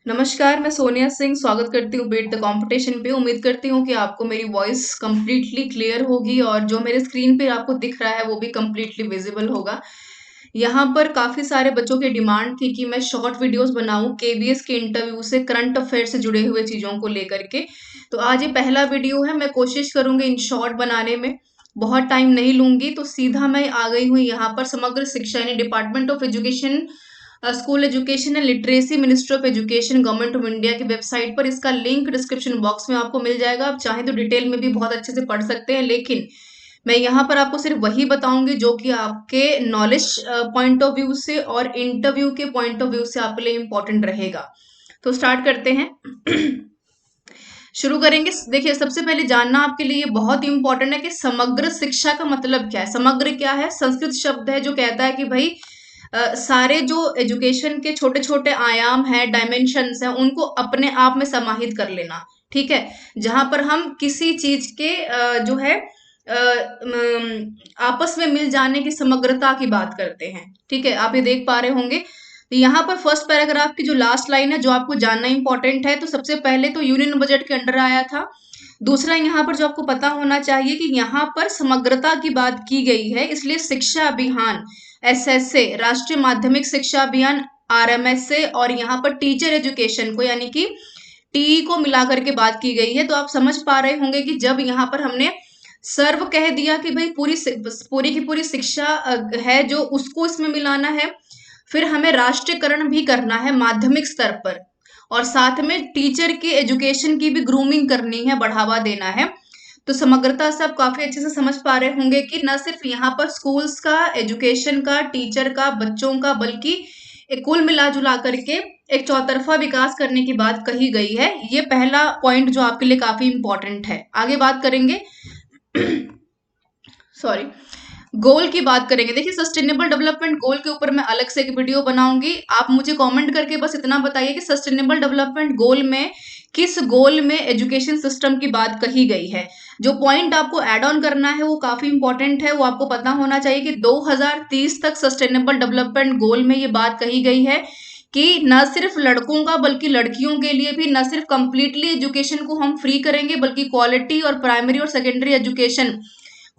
नमस्कार, मैं सोनिया सिंह स्वागत करती हूँ बीट द कंपटीशन पे। उम्मीद करती हूँ कि आपको मेरी वॉइस कंप्लीटली क्लियर होगी और जो मेरे स्क्रीन पे आपको दिख रहा है वो भी कंप्लीटली विजिबल होगा। यहाँ पर काफ़ी सारे बच्चों की डिमांड थी कि मैं शॉर्ट वीडियोस बनाऊँ केवीएस के इंटरव्यू से, करंट अफेयर से जुड़े हुए चीज़ों को लेकर के। तो आज ये पहला वीडियो है, मैं कोशिश करूँगी इन शॉर्ट बनाने में, बहुत टाइम नहीं लूँगी। तो सीधा मैं आ गई हूँ यहाँ पर समग्र शिक्षा यानी department of education, school education and literacy, ministry of education, government of India की वेबसाइट पर। इसका लिंक डिस्क्रिप्शन बॉक्स में आपको मिल जाएगा। आप चाहें तो डिटेल में भी बहुत अच्छे से पढ़ सकते हैं, लेकिन मैं यहाँ पर आपको सिर्फ वही बताऊंगी जो कि आपके नॉलेज पॉइंट ऑफ व्यू से और इंटरव्यू के पॉइंट ऑफ व्यू से आपके लिए इंपॉर्टेंट रहेगा। तो स्टार्ट करते हैं। शुरू करेंगे। देखिए, सबसे पहले जानना आपके लिए बहुत इंपॉर्टेंट है कि समग्र शिक्षा का मतलब क्या है। समग्र क्या है? संस्कृत शब्द है जो कहता है कि भाई सारे जो एजुकेशन के छोटे छोटे आयाम हैं, डायमेंशंस हैं, उनको अपने आप में समाहित कर लेना। ठीक है, जहां पर हम किसी चीज के जो है आपस में मिल जाने की समग्रता की बात करते हैं। ठीक है, आप ये देख पा रहे होंगे। तो यहाँ पर फर्स्ट पैराग्राफ की जो लास्ट लाइन है जो आपको जानना इंपॉर्टेंट है, तो सबसे पहले तो यूनियन बजट के अंडर आया था। दूसरा यहाँ पर जो आपको पता होना चाहिए कि यहाँ पर समग्रता की बात की गई है, इसलिए शिक्षा अभियान एसएसए, राष्ट्रीय माध्यमिक शिक्षा अभियान आरएमएसए, और यहाँ पर टीचर एजुकेशन को यानी कि टीई को मिला करके बात की गई है। तो आप समझ पा रहे होंगे कि जब यहाँ पर हमने सर्व कह दिया कि भाई पूरी की पूरी शिक्षा है जो उसको इसमें मिलाना है, फिर हमें राष्ट्रीयकरण भी करना है माध्यमिक स्तर पर, और साथ में टीचर की एजुकेशन की भी ग्रूमिंग करनी है, बढ़ावा देना है। तो समग्रता से आप काफी अच्छे से समझ पा रहे होंगे कि न सिर्फ यहाँ पर स्कूल्स का, एजुकेशन का, टीचर का, बच्चों का, बल्कि एक कुल मिला जुला करके एक चौतरफा विकास करने की बात कही गई है। ये पहला पॉइंट जो आपके लिए काफी इंपॉर्टेंट है। आगे बात करेंगे। सॉरी, गोल की बात करेंगे। देखिए, सस्टेनेबल डेवलपमेंट गोल के ऊपर मैं अलग से एक वीडियो बनाऊंगी। आप मुझे कमेंट करके बस इतना बताइए कि सस्टेनेबल डेवलपमेंट गोल में किस गोल में एजुकेशन सिस्टम की बात कही गई है। जो पॉइंट आपको ऐड ऑन करना है वो काफी इंपॉर्टेंट है। वो आपको पता होना चाहिए कि 2030 तक सस्टेनेबल डेवलपमेंट गोल में ये बात कही गई है कि न सिर्फ लड़कों का बल्कि लड़कियों के लिए भी न सिर्फ कंप्लीटली एजुकेशन को हम फ्री करेंगे, बल्कि क्वालिटी और प्राइमरी और सेकेंडरी एजुकेशन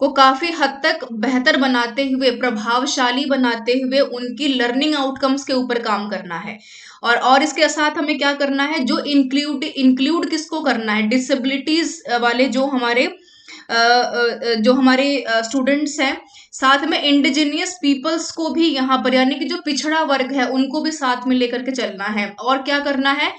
को काफी हद तक बेहतर बनाते हुए, प्रभावशाली बनाते हुए उनकी लर्निंग आउटकम्स के ऊपर काम करना है। और इसके साथ हमें क्या करना है, जो इंक्लूड किसको करना है, डिसेबिलिटीज वाले जो हमारे स्टूडेंट्स हैं, साथ में इंडिजिनियस पीपल्स को भी यहाँ पर, यानी कि जो पिछड़ा वर्ग है उनको भी साथ में लेकर के चलना है। और क्या करना है,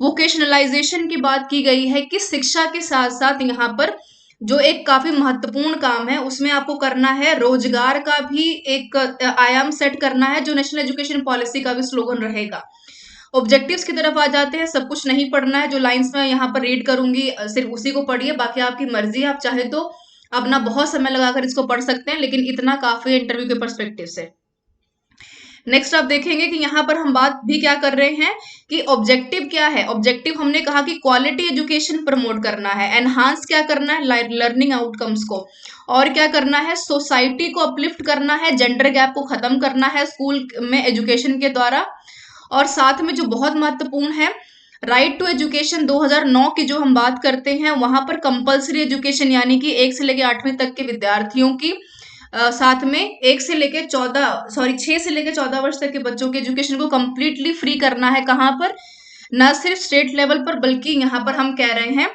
वोकेशनलाइजेशन की बात की गई है कि शिक्षा के साथ साथ यहाँ पर जो एक काफी महत्वपूर्ण काम है उसमें आपको करना है रोजगार का भी एक आयाम सेट करना है, जो नेशनल एजुकेशन पॉलिसी का भी स्लोगन रहेगा। ऑब्जेक्टिव्स की तरफ आ जाते हैं। सब कुछ नहीं पढ़ना है, जो लाइंस में यहाँ पर रीड करूंगी सिर्फ उसी को पढ़िए, बाकी आपकी मर्जी है। आप चाहे तो अपना बहुत समय लगाकर इसको पढ़ सकते हैं, लेकिन इतना काफी है इंटरव्यू के पर्सपेक्टिव से। नेक्स्ट आप देखेंगे कि यहाँ पर हम बात भी क्या कर रहे हैं कि ऑब्जेक्टिव क्या है। ऑब्जेक्टिव हमने कहा कि क्वालिटी एजुकेशन प्रमोट करना है, एनहांस क्या करना है, लर्निंग आउटकम्स को, और क्या करना है, सोसाइटी को अपलिफ्ट करना है, जेंडर गैप को खत्म करना है स्कूल में एजुकेशन के द्वारा। और साथ में जो बहुत महत्वपूर्ण है, राइट टू एजुकेशन 2009 की जो हम बात करते हैं, वहां पर कंपलसरी एजुकेशन यानी कि 1 से लेकर 8वीं तक के विद्यार्थियों की, साथ में 6 से लेकर 14 वर्ष तक के बच्चों के एजुकेशन को कंप्लीटली फ्री करना है। कहाँ पर, न सिर्फ स्टेट लेवल पर, बल्कि यहाँ पर हम कह रहे हैं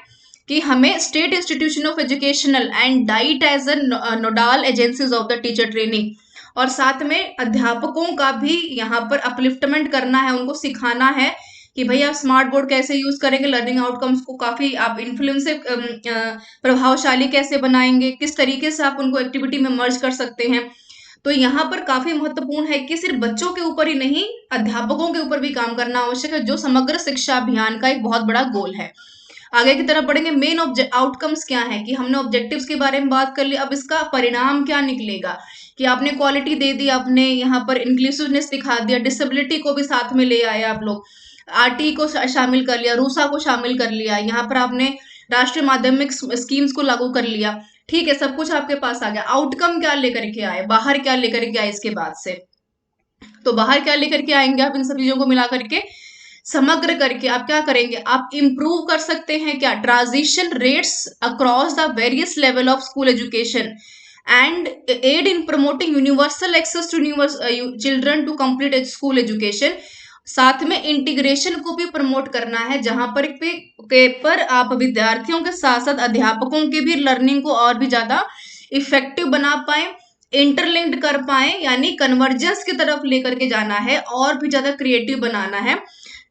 कि हमें state institution of educational and DIET as a nodal agencies of the teacher training, और साथ में अध्यापकों का भी यहाँ पर अपलिफ्टमेंट करना है, उनको सिखाना है कि भाई आप स्मार्ट बोर्ड कैसे यूज करेंगे, लर्निंग आउटकम्स को काफी आप इन्फ्लुएंस से प्रभावशाली कैसे बनाएंगे, किस तरीके से आप उनको एक्टिविटी में मर्ज कर सकते हैं। तो यहाँ पर काफी महत्वपूर्ण है कि सिर्फ बच्चों के ऊपर ही नहीं, अध्यापकों के ऊपर भी काम करना आवश्यक है, जो समग्र शिक्षा अभियान का एक बहुत बड़ा गोल है। आगे की तरफ बढ़ेंगे। मेन आउटकम्स क्या है, कि हमने ऑब्जेक्टिव्स के बारे में बात कर ली। अब इसका परिणाम क्या निकलेगा, कि आपने क्वालिटी दे दी, आपने यहाँ पर इंक्लूसिवनेस दिखा दिया, डिसेबिलिटी को भी साथ में ले आए आप लोग, आरटी को शामिल कर लिया, रूसा को शामिल कर लिया, यहाँ पर आपने राष्ट्रीय माध्यमिक स्कीम्स को लागू कर लिया। ठीक है, सब कुछ आपके पास आ गया। आउटकम क्या लेकर के आए, बाहर क्या लेकर के आए इसके बाद से, तो बाहर क्या लेकर के आएंगे आप इन सब चीजों को मिला करके, समग्र करके आप क्या करेंगे, आप इंप्रूव कर सकते हैं क्या, transition rates across the various level of school education and aid in promoting universal access to children to complete school education. साथ में इंटीग्रेशन को भी प्रमोट करना है, जहां पर आप विद्यार्थियों के साथ साथ अध्यापकों के भी लर्निंग को और भी ज्यादा इफेक्टिव बना पाए, इंटरलिंक्ड कर पाए, यानी कन्वर्जेंस की तरफ लेकर के जाना है और भी ज्यादा क्रिएटिव बनाना है,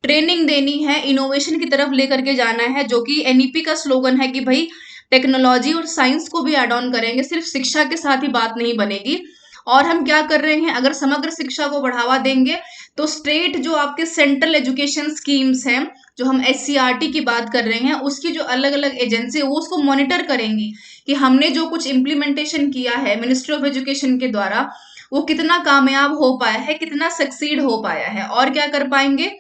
ट्रेनिंग देनी है, इनोवेशन की तरफ लेकर के जाना है, जो कि एनईपी का स्लोगन है कि भाई टेक्नोलॉजी और साइंस को भी एड ऑन करेंगे, सिर्फ शिक्षा के साथ ही बात नहीं बनेगी। और हम क्या कर रहे हैं, अगर समग्र शिक्षा को बढ़ावा देंगे तो स्टेट जो आपके सेंट्रल एजुकेशन स्कीम्स हैं, जो हम SCRT की बात कर रहे हैं, उसकी जो अलग अलग एजेंसी है वो उसको मॉनिटर करेंगी कि हमने जो कुछ इम्प्लीमेंटेशन किया है मिनिस्ट्री ऑफ एजुकेशन के द्वारा वो कितना कामयाब हो पाया है, कितना सक्सीड हो पाया है। और क्या कर पाएंगे,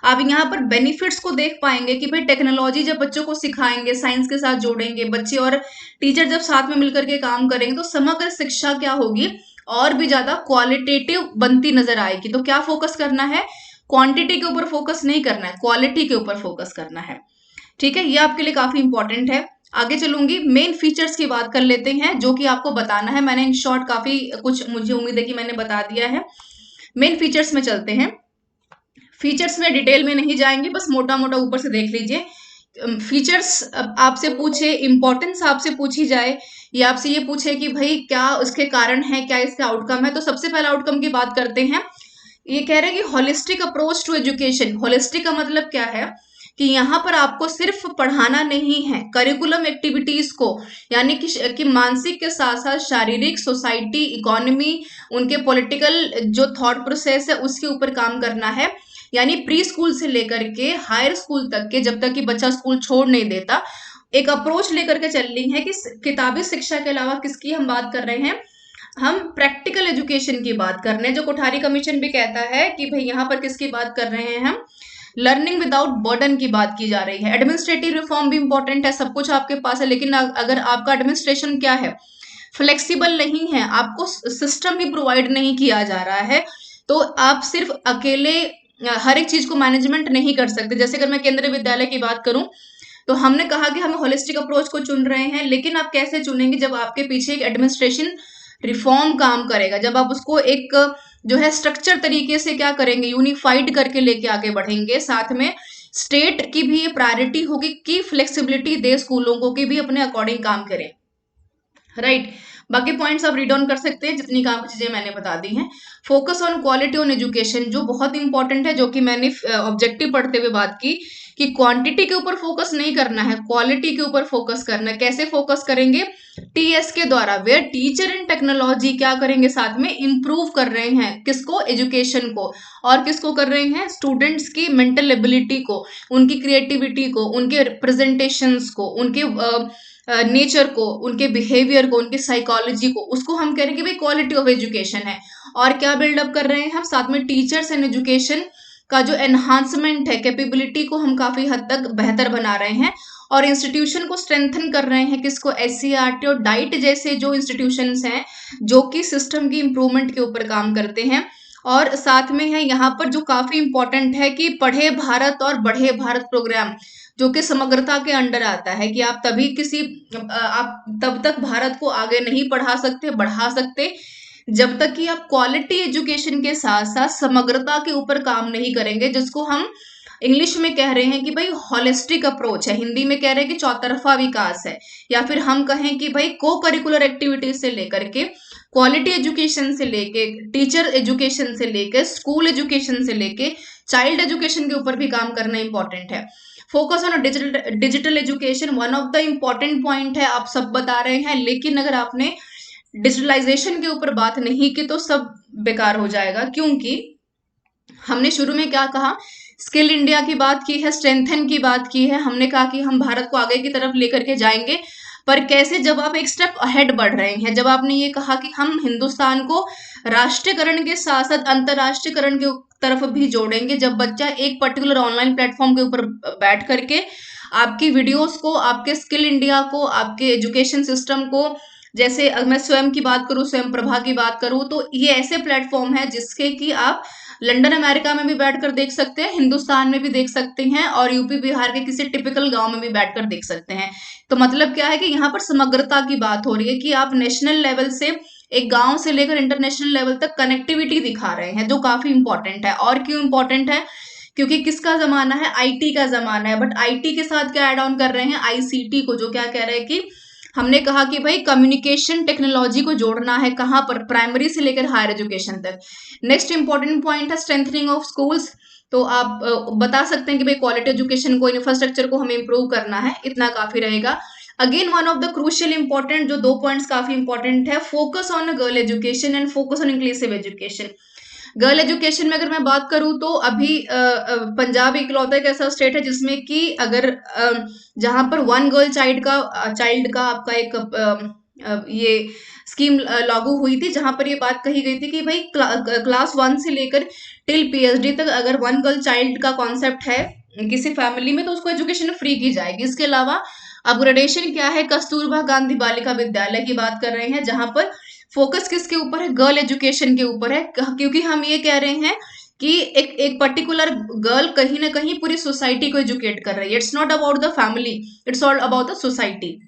आप यहाँ पर बेनिफिट्स को देख पाएंगे कि भाई टेक्नोलॉजी जब बच्चों को सिखाएंगे, साइंस के साथ जोड़ेंगे, बच्चे और टीचर जब साथ में मिलकर के काम करेंगे तो समग्र शिक्षा क्या होगी, और भी ज्यादा क्वालिटेटिव बनती नजर आएगी। तो क्या फोकस करना है, क्वांटिटी के ऊपर फोकस नहीं करना है, क्वालिटी के ऊपर फोकस करना है। ठीक है, ये आपके लिए काफी इंपॉर्टेंट है। आगे चलूंगी, मेन फीचर्स की बात कर लेते हैं जो कि आपको बताना है। मैंने इन शॉर्ट काफी कुछ, मुझे उम्मीद है कि मैंने बता दिया है। मेन फीचर्स में चलते हैं। फीचर्स में डिटेल में नहीं जाएंगे, बस मोटा मोटा ऊपर से देख लीजिए। फीचर्स आपसे पूछे, इंपॉर्टेंस आपसे पूछी जाए, या आपसे ये पूछे कि भाई क्या उसके कारण है, क्या इसका आउटकम है, तो सबसे पहले आउटकम की बात करते हैं। ये कह रहे हैं कि holistic approach to education. Holistic का मतलब क्या है कि यहाँ पर आपको सिर्फ पढ़ाना नहीं है, करिकुलम एक्टिविटीज को, यानी कि मानसिक के साथ साथ शारीरिक, सोसाइटी, इकोनॉमी, उनके पॉलिटिकल जो थॉट प्रोसेस है उसके ऊपर काम करना है। यानी प्री स्कूल से लेकर के हायर स्कूल तक के, जब तक कि बच्चा स्कूल छोड़ नहीं देता, एक अप्रोच लेकर के चलनी है कि किताबी शिक्षा के अलावा किसकी हम बात कर रहे हैं, हम प्रैक्टिकल एजुकेशन की बात कर रहे हैं, जो कोठारी कमीशन भी कहता है कि भाई यहाँ पर किसकी बात कर रहे हैं, हम लर्निंग विदाउट बर्डन की बात की जा रही है। एडमिनिस्ट्रेटिव रिफॉर्म भी इंपॉर्टेंट है, सब कुछ आपके पास है, लेकिन अगर आपका एडमिनिस्ट्रेशन क्या है, फ्लेक्सिबल नहीं है, आपको सिस्टम ही प्रोवाइड नहीं किया जा रहा है, तो आप सिर्फ अकेले हर एक चीज को मैनेजमेंट नहीं कर सकते। जैसे अगर मैं केंद्रीय विद्यालय की बात करूं तो हमने कहा कि हम होलिस्टिक अप्रोच को चुन रहे हैं, लेकिन आप कैसे चुनेंगे, जब आपके पीछे एक एडमिनिस्ट्रेशन रिफॉर्म काम करेगा, जब आप उसको एक जो है स्ट्रक्चर तरीके से क्या करेंगे, यूनिफाइड करके लेके आगे बढ़ेंगे। साथ में स्टेट की भी ये प्रायोरिटी होगी कि फ्लेक्सिबिलिटी दे स्कूलों को, कि भी अपने अकॉर्डिंग काम करें, राइट। बाकी पॉइंट्स आप रीड ऑन कर सकते हैं, जितनी काम चीजें मैंने बता दी हैं। Focus on quality on education, जो बहुत इंपॉर्टेंट है, जो कि मैंने ऑब्जेक्टिव पढ़ते हुए बात की कि क्वांटिटी के ऊपर फोकस नहीं करना है, क्वालिटी के ऊपर फोकस करना है। कैसे फोकस करेंगे, TS के द्वारा, वे टीचर एंड टेक्नोलॉजी क्या करेंगे, साथ में इंप्रूव कर रहे हैं किसको, एजुकेशन को, और किसको कर रहे हैं, स्टूडेंट्स की मेंटल एबिलिटी को, उनकी क्रिएटिविटी को, उनके प्रेजेंटेशंस को, उनके नेचर को, उनके बिहेवियर को, उनकी साइकोलॉजी को, उसको हम कह रहे हैं कि भाई क्वालिटी ऑफ एजुकेशन है। और क्या बिल्डअप कर रहे हैं हम, साथ में टीचर्स एंड एजुकेशन का जो एनहांसमेंट है, कैपेबिलिटी को हम काफी हद तक बेहतर बना रहे हैं, और इंस्टीट्यूशन को स्ट्रेंथन कर रहे हैं, किसको, SCRT और डाइट जैसे जो इंस्टीट्यूशंस हैं जो कि सिस्टम की इंप्रूवमेंट के ऊपर काम करते हैं। और साथ में है यहाँ पर जो काफी इंपॉर्टेंट है कि पढ़े भारत और बढ़े भारत प्रोग्राम, जो कि समग्रता के अंडर आता है, कि आप तब तक भारत को आगे नहीं बढ़ा सकते जब तक कि आप क्वालिटी एजुकेशन के साथ साथ समग्रता के ऊपर काम नहीं करेंगे, जिसको हम इंग्लिश में कह रहे हैं कि भाई होलिस्टिक अप्रोच है, हिंदी में कह रहे हैं कि चौतरफा विकास है, या फिर हम कहें कि भाई को करिकुलर एक्टिविटीज से लेकर के, क्वालिटी एजुकेशन से लेके, टीचर एजुकेशन से लेके, स्कूल एजुकेशन से लेके, चाइल्ड एजुकेशन के ऊपर भी काम करना इंपॉर्टेंट है। Focus on digital education one of the important point है, आप सब बता रहे हैं, लेकिन अगर आपने डिजिटलाइजेशन के ऊपर बात नहीं की तो सब बेकार हो जाएगा। क्योंकि हमने शुरू में क्या कहा, स्किल इंडिया की बात की है, स्ट्रेंथन की बात की है, हमने कहा कि हम भारत को आगे की तरफ लेकर के जाएंगे, पर कैसे, जब आप एक स्टेप अहेड बढ़ रहे हैं, जब आपने ये कहा कि हम हिंदुस्तान को राष्ट्रीयकरण के साथ साथ अंतरराष्ट्रीयकरण के तरफ भी जोड़ेंगे, जब बच्चा एक पर्टिकुलर ऑनलाइन प्लेटफॉर्म के ऊपर बैठ करके आपकी वीडियोस को, आपके स्किल इंडिया को, आपके एजुकेशन सिस्टम को, जैसे मैं स्वयं की बात करूं, स्वयं प्रभा की बात करूं, तो ये ऐसे प्लेटफॉर्म है जिसके कि आप लंदन अमेरिका में भी बैठकर देख सकते हैं, हिंदुस्तान में भी देख सकते हैं, और यूपी बिहार के किसी टिपिकल गांव में भी बैठकर देख सकते हैं। तो मतलब क्या है कि यहाँ पर समग्रता की बात हो रही है कि आप नेशनल लेवल से एक गांव से लेकर इंटरनेशनल लेवल तक कनेक्टिविटी दिखा रहे हैं, जो काफी इंपॉर्टेंट है। और क्यों इंपॉर्टेंट है? क्योंकि किसका जमाना है? आईटी का जमाना है। बट आईटी के साथ क्या ऐड ऑन कर रहे हैं? आईसीटी को, जो क्या कह रहे हैं कि हमने कहा कि भाई कम्युनिकेशन टेक्नोलॉजी को जोड़ना है, कहां पर? प्राइमरी से लेकर हायर एजुकेशन तक। नेक्स्ट इंपॉर्टेंट पॉइंट है स्ट्रेंथनिंग ऑफ स्कूल्स। तो आप बता सकते हैं कि भाई क्वालिटी एजुकेशन को, इंफ्रास्ट्रक्चर को हमें इंप्रूव करना है, इतना काफी रहेगा। Again one of the crucial important, जो 2 पॉइंट्स काफी इंपॉर्टेंट है, focus on girl education and focus on inclusive education. Girl education में अगर मैं बात करूं तो अभी पंजाब इकलौता एक ऐसा स्टेट है जिसमें कि अगर जहां पर 1 गर्ल चाइल्ड का आपका एक ये स्कीम लागू हुई थी, जहां पर ये बात कही गई थी कि भाई क्लास 1 से लेकर टिल पीएचडी तक अगर 1 गर्ल चाइल्ड का कॉन्सेप्ट है किसी फैमिली में, तो उसको एजुकेशन फ्री की जाएगी। इसके अलावा अपग्रेडेशन क्या है? कस्तूरबा गांधी बालिका विद्यालय की बात कर रहे हैं, जहां पर फोकस किसके ऊपर है? गर्ल एजुकेशन के ऊपर है, क्योंकि हम ये कह रहे हैं कि एक पर्टिकुलर गर्ल कहीं ना कहीं पूरी सोसाइटी को एजुकेट कर रही है। It's not about the family, it's all about the society.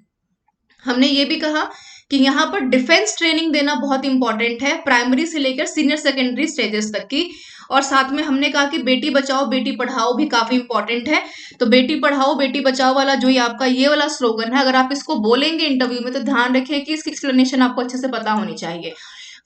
हमने ये भी कहा कि यहाँ पर डिफेंस ट्रेनिंग देना बहुत इंपॉर्टेंट है, प्राइमरी से लेकर सीनियर सेकेंडरी स्टेजेस तक की। और साथ में हमने कहा कि बेटी बचाओ बेटी पढ़ाओ भी काफी इंपॉर्टेंट है। तो बेटी पढ़ाओ बेटी बचाओ वाला जो ये आपका ये वाला स्लोगन है, अगर आप इसको बोलेंगे इंटरव्यू में तो ध्यान रखिए कि इसकी एक्सप्लेनेशन आपको अच्छे से पता होनी चाहिए।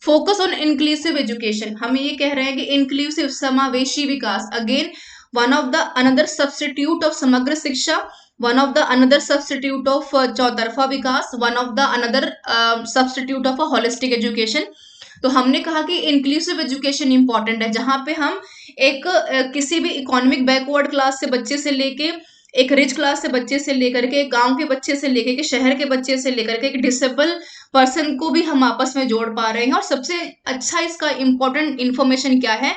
फोकस ऑन इंक्लूसिव एजुकेशन, हम ये कह रहे हैं कि इंक्लूसिव समावेशी विकास, again one of the another substitute of समग्र शिक्षा, one of the another substitute of चौतरफा विकास, one of the another substitute of a holistic education. तो हमने कहा कि इंक्लूसिव एजुकेशन इंपॉर्टेंट है, जहां पे हम एक किसी भी इकोनॉमिक बैकवर्ड क्लास से बच्चे से लेके एक रिच क्लास से बच्चे से लेकर के, एक गांव के बच्चे से लेकर के, शहर के बच्चे से लेकर के एक डिसेबल पर्सन को भी हम आपस में जोड़ पा रहे हैं। और सबसे अच्छा इसका इंपॉर्टेंट इंफॉर्मेशन क्या है?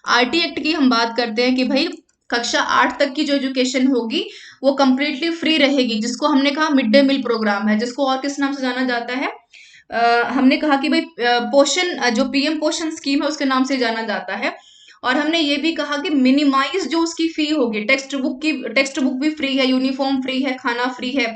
आरटी एक्ट की हम बात करते हैं कि भाई कक्षा 8 तक की जो एजुकेशन होगी वो कंप्लीटली फ्री रहेगी, जिसको हमने कहा मिड डे मील प्रोग्राम है, जिसको और किस नाम से जाना जाता है? हमने कहा कि भाई पोषण, जो पीएम पोषण स्कीम है उसके नाम से जाना जाता है। और हमने ये भी कहा कि मिनिमाइज जो उसकी फी होगी, टेक्स्ट बुक भी फ्री है, यूनिफॉर्म फ्री है, खाना फ्री है,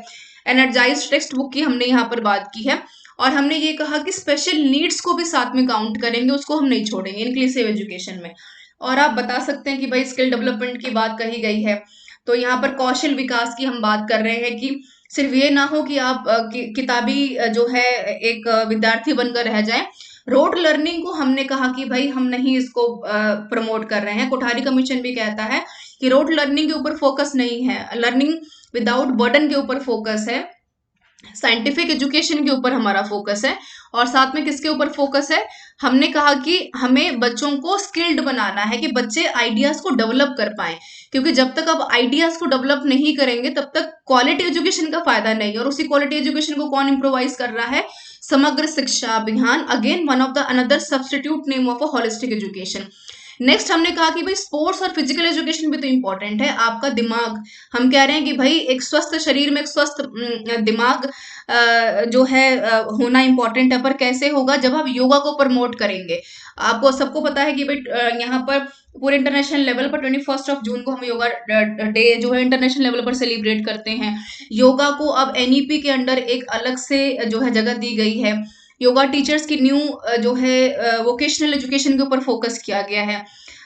एनर्जाइज टेक्स्ट बुक की हमने यहाँ पर बात की है। और हमने ये कहा कि स्पेशल नीड्स को भी साथ में काउंट करेंगे, उसको हम नहीं छोड़ेंगे इंक्लूसिव एजुकेशन में। और आप बता सकते हैं कि भाई स्किल डेवलपमेंट की बात कही गई है, तो यहाँ पर कौशल विकास की हम बात कर रहे हैं कि सिर्फ ये ना हो कि आप किताबी जो है एक विद्यार्थी बनकर रह जाएं। रोड लर्निंग को हमने कहा कि भाई हम नहीं इसको प्रमोट कर रहे हैं। कोठारी कमीशन भी कहता है कि रोड लर्निंग के ऊपर फोकस नहीं है, लर्निंग विदाउट बर्डन के ऊपर फोकस है, साइंटिफिक एजुकेशन के ऊपर हमारा फोकस है। और साथ में किसके ऊपर फोकस है? हमने कहा कि हमें बच्चों को स्किल्ड बनाना है कि बच्चे आइडियाज को डेवलप कर पाए, क्योंकि जब तक आप आइडियाज को डेवलप नहीं करेंगे तब तक क्वालिटी एजुकेशन का फायदा नहीं। और उसी क्वालिटी एजुकेशन को कौन इम्प्रोवाइज कर रहा है? समग्र शिक्षा अभियान, again one of the another substitute name of a holistic education. Next हमने कहा कि भाई स्पोर्ट्स और फिजिकल एजुकेशन भी तो इंपॉर्टेंट है। आपका दिमाग, हम कह रहे हैं कि भाई एक स्वस्थ शरीर में एक स्वस्थ दिमाग जो है होना इंपॉर्टेंट है। पर कैसे होगा? जब आप योगा को प्रमोट करेंगे। आपको सबको पता है कि भाई यहाँ पर पूरे इंटरनेशनल लेवल पर 21 जून को हम योगा डे जो है इंटरनेशनल लेवल पर सेलिब्रेट करते हैं। योगा को अब एनईपी के अंडर एक अलग से जो है जगह दी गई है। योगा टीचर्स की न्यू जो है वोकेशनल एजुकेशन के ऊपर फोकस किया गया है,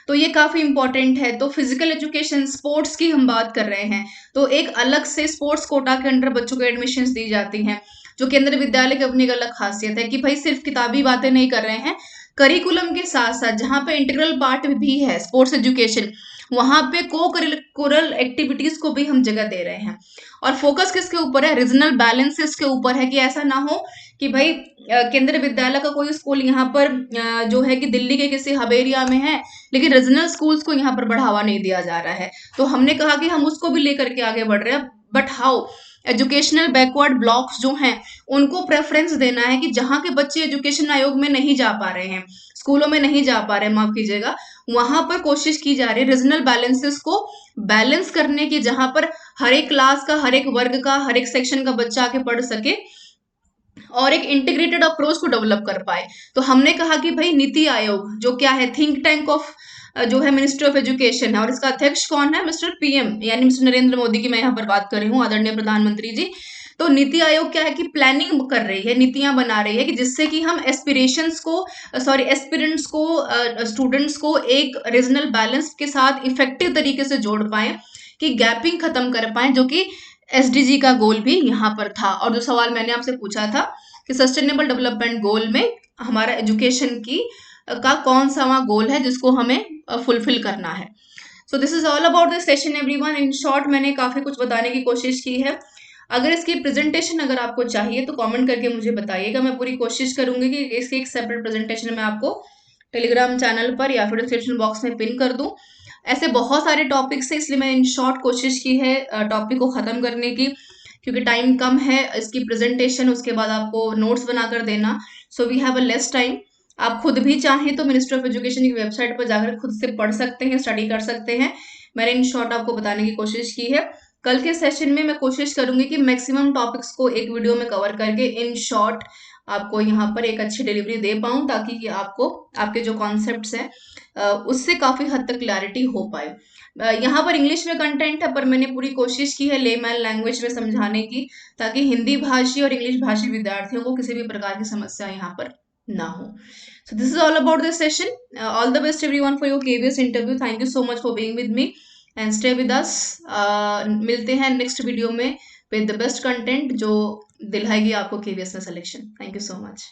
तो ये काफी इंपॉर्टेंट है। तो फिजिकल एजुकेशन, स्पोर्ट्स की हम बात कर रहे हैं, तो एक अलग से स्पोर्ट्स कोटा के अंडर बच्चों को एडमिशंस दी जाती हैं, जो केंद्रीय विद्यालय की अपनी एक अलग खासियत है कि भाई सिर्फ किताबी बातें नहीं कर रहे हैं, करिकुलम के साथ साथ जहाँ पे इंटीग्रल पार्ट भी है स्पोर्ट्स एजुकेशन, वहां पे को करिकुलर एक्टिविटीज को भी हम जगह दे रहे हैं। और फोकस किसके ऊपर है? रीजनल बैलेंसेस के ऊपर है, कि ऐसा ना हो कि भाई केंद्रीय विद्यालय का कोई स्कूल यहाँ पर जो है कि दिल्ली के किसी हब एरिया में है, लेकिन रीजनल स्कूल्स को यहाँ पर बढ़ावा नहीं दिया जा रहा है। तो हमने कहा कि हम उसको भी लेकर के आगे बढ़ रहे हैं। But how? Educational backward blocks जो हैं उनको प्रेफरेंस देना है, कि जहाँ के बच्चे एजुकेशन आयोग में नहीं जा पा रहे हैं, स्कूलों में नहीं जा पा रहे हैं, माफ कीजिएगा, वहां पर कोशिश की जा रही है रीजनल बैलेंसेस को बैलेंस करने की, जहां पर हर एक क्लास का, हर एक वर्ग का, हर एक सेक्शन का बच्चा आके पढ़ सके और एक इंटीग्रेटेड अप्रोच को डेवलप कर पाए। तो हमने कहा कि भाई नीति आयोग जो क्या है, थिंक टैंक ऑफ जो है मिनिस्ट्री ऑफ एजुकेशन है और इसका अध्यक्ष कौन है, मिस्टर पीएम यानी मिस्टर नरेंद्र मोदी की मैं यहाँ पर बात कर रही हूँ, आदरणीय प्रधानमंत्री जी। तो नीति आयोग क्या है कि प्लानिंग कर रही है, नीतियां बना रही है कि जिससे कि हम एस्पिरेशंस को एस्पिरेंट्स को स्टूडेंट्स को एक रीजनल बैलेंस के साथ इफेक्टिव तरीके से जोड़ पाए, कि गैपिंग खत्म कर पाए, जो कि एसडीजी का गोल भी यहाँ पर था। और जो सवाल मैंने आपसे पूछा था कि सस्टेनेबल डेवलपमेंट गोल में हमारा एजुकेशन की का कौन सा वहाँ गोल है जिसको हमें फुलफिल करना है। So this is all about this session everyone. In short मैंने काफी कुछ बताने की कोशिश की है। अगर इसकी प्रेजेंटेशन अगर आपको चाहिए तो कमेंट करके मुझे बताइएगा, मैं पूरी कोशिश करूंगी कि इसकी एक सेपरेट प्रेजेंटेशन मैं आपको टेलीग्राम चैनल पर या फिर डिस्क्रिप्शन बॉक्स में पिन कर दूं। ऐसे बहुत सारे टॉपिक्स है, इसलिए मैं इन शॉर्ट कोशिश की है टॉपिक को खत्म करने की, क्योंकि टाइम कम है। इसकी प्रेजेंटेशन उसके बाद आपको नोट्स बनाकर देना, so we have a less time. आप खुद भी चाहें तो मिनिस्ट्री ऑफ एजुकेशन की वेबसाइट पर जाकर खुद से पढ़ सकते हैं, स्टडी कर सकते हैं। मैंने इन शॉर्ट आपको बताने की कोशिश की है। कल के सेशन में मैं कोशिश करूंगी कि मैक्सिमम टॉपिक्स को एक वीडियो में कवर करके इन शॉर्ट आपको यहाँ पर एक अच्छी डिलीवरी दे पाऊं, ताकि कि आपको आपके जो कॉन्सेप्ट्स हैं उससे काफी हद तक क्लैरिटी हो पाए। यहाँ पर इंग्लिश में कंटेंट है, पर मैंने पूरी कोशिश की है लेमैन लैंग्वेज में समझाने की, ताकि हिंदी भाषी और इंग्लिश भाषी विद्यार्थियों को किसी भी प्रकार की समस्या यहाँ पर ना हो। So this is all about this session. All the best everyone for your KVS interview. Thank you so much for being with me and stay with us. मिलते हैं नेक्स्ट वीडियो में with the best content जो दिलाएगी आपको KVS में selection. Thank you so much.